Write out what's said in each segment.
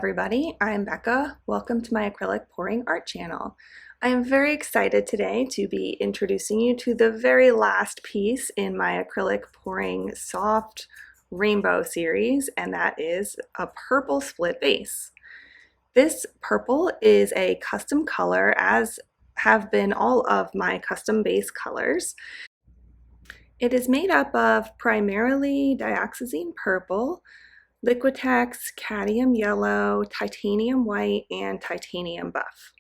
everybody, I'm Becca. Welcome to my acrylic pouring art channel. I am very excited today to be introducing you to the very last piece in my acrylic pouring soft rainbow series, and that is a purple split base. This purple is a custom color, as have been all of my custom base colors. It is made up of primarily Dioxazine Purple, Liquitex, Cadium Yellow, Titanium White, and Titanium Buff.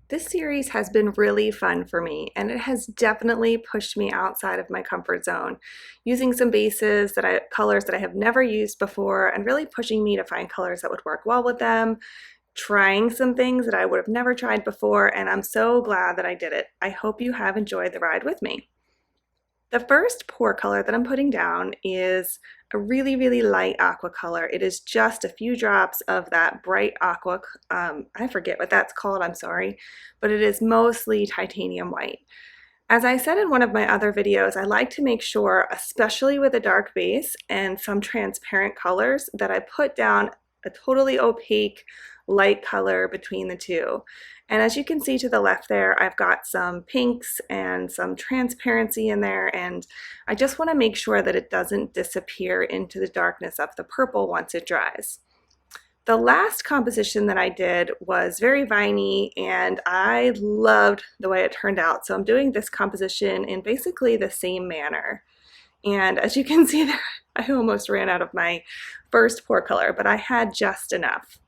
This series has been really fun for me, and it has definitely pushed me outside of my comfort zone, using some bases colors that I have never used before, and really pushing me to find colors that would work well with them, trying some things that I would have never tried before, and I'm so glad that I did it. I hope you have enjoyed the ride with me. The first pour color that I'm putting down is a really light aqua color. It is just a few drops of that bright aqua, I forget what that's called, I'm sorry, but it is mostly titanium white. As I said in one of my other videos, I like to make sure, especially with a dark base and some transparent colors, that I put down a totally opaque light color between the two. And as you can see to the left there, I've got some pinks and some transparency in there, and I just want to make sure that it doesn't disappear into the darkness of the purple once it dries. The last composition that I did was very viney, and I loved the way it turned out. So I'm doing this composition in basically the same manner. And as you can see there, I almost ran out of my first pour color, but I had just enough.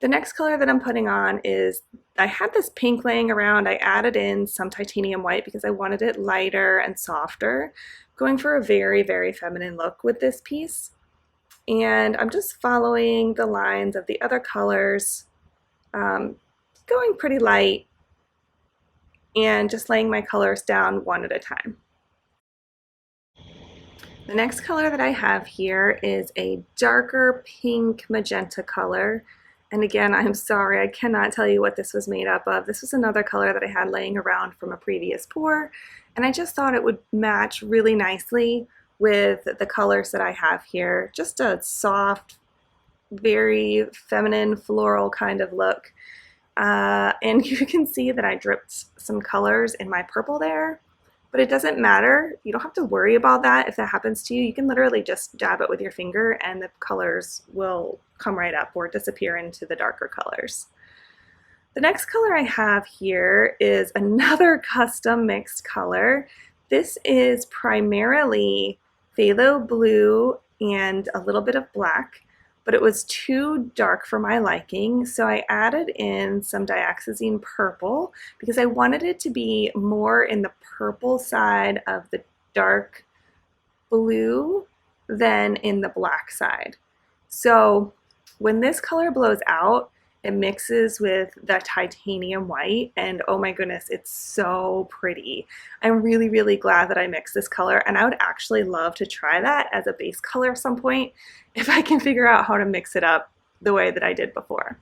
The next color that I'm putting on is, I had this pink laying around. I added in some titanium white because I wanted it lighter and softer, going for a very feminine look with this piece. And I'm just following the lines of the other colors, going pretty light, and just laying my colors down one at a time. The next color that I have here is a darker pink magenta color. And again, I'm sorry, I cannot tell you what this was made up of. This was another color that I had laying around from a previous pour, and I just thought it would match really nicely with the colors that I have here. Just a soft, very feminine floral kind of look. And you can see that I dripped some colors in my purple there, but it doesn't matter. You don't have to worry about that if that happens to you. You can literally just dab it with your finger and the colors will come right up or disappear into the darker colors. The next color I have here is another custom mixed color. This is primarily phthalo blue and a little bit of black, but it was too dark for my liking, so I added in some Dioxazine Purple because I wanted it to be more in the purple side of the dark blue than in the black side. So when this color blows out, it mixes with the titanium white, and oh my goodness, it's so pretty. I'm really glad that I mixed this color, and I would actually love to try that as a base color at some point if I can figure out how to mix it up the way that I did before.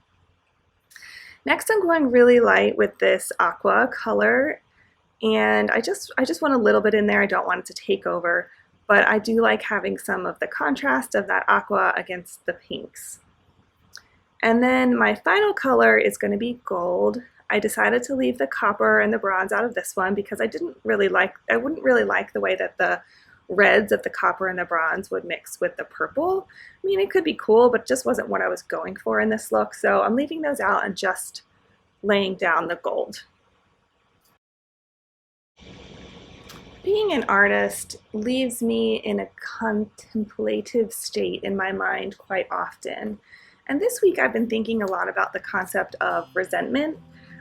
Next, I'm going really light with this aqua color, and I just want a little bit in there. I don't want it to take over, but I do like having some of the contrast of that aqua against the pinks. And then my final color is going to be gold. I decided to leave the copper and the bronze out of this one because I wouldn't really like the way that the reds of the copper and the bronze would mix with the purple. I mean, it could be cool, but it just wasn't what I was going for in this look. So I'm leaving those out and just laying down the gold. Being an artist leaves me in a contemplative state in my mind quite often. And this week I've been thinking a lot about the concept of resentment.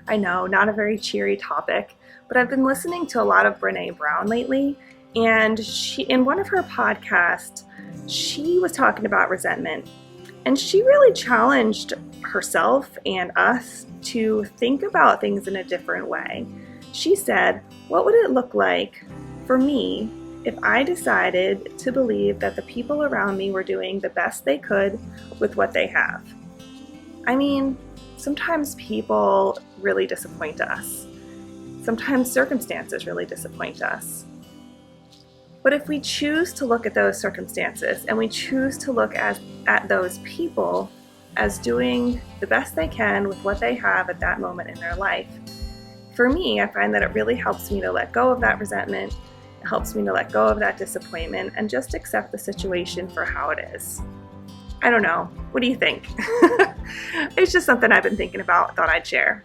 I know, not a very cheery topic, but I've been listening to a lot of Brené Brown lately, and in one of her podcasts, she was talking about resentment. And she really challenged herself and us to think about things in a different way. She said, what would it look like for me if I decided to believe that the people around me were doing the best they could with what they have? I mean, sometimes people really disappoint us. Sometimes circumstances really disappoint us. But if we choose to look at those circumstances and we choose to look at those people as doing the best they can with what they have at that moment in their life, for me, I find that it really helps me to let go of that resentment. It helps me to let go of that disappointment and just accept the situation for how it is. I don't know. What do you think? It's just something I've been thinking about, thought I'd share.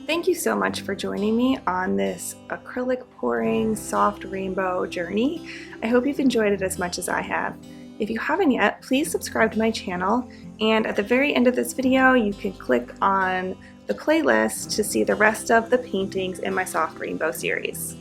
Thank you so much for joining me on this acrylic pouring soft rainbow journey. I hope you've enjoyed it as much as I have. If you haven't yet, please subscribe to my channel, and at the very end of this video you can click on the playlist to see the rest of the paintings in my soft rainbow series.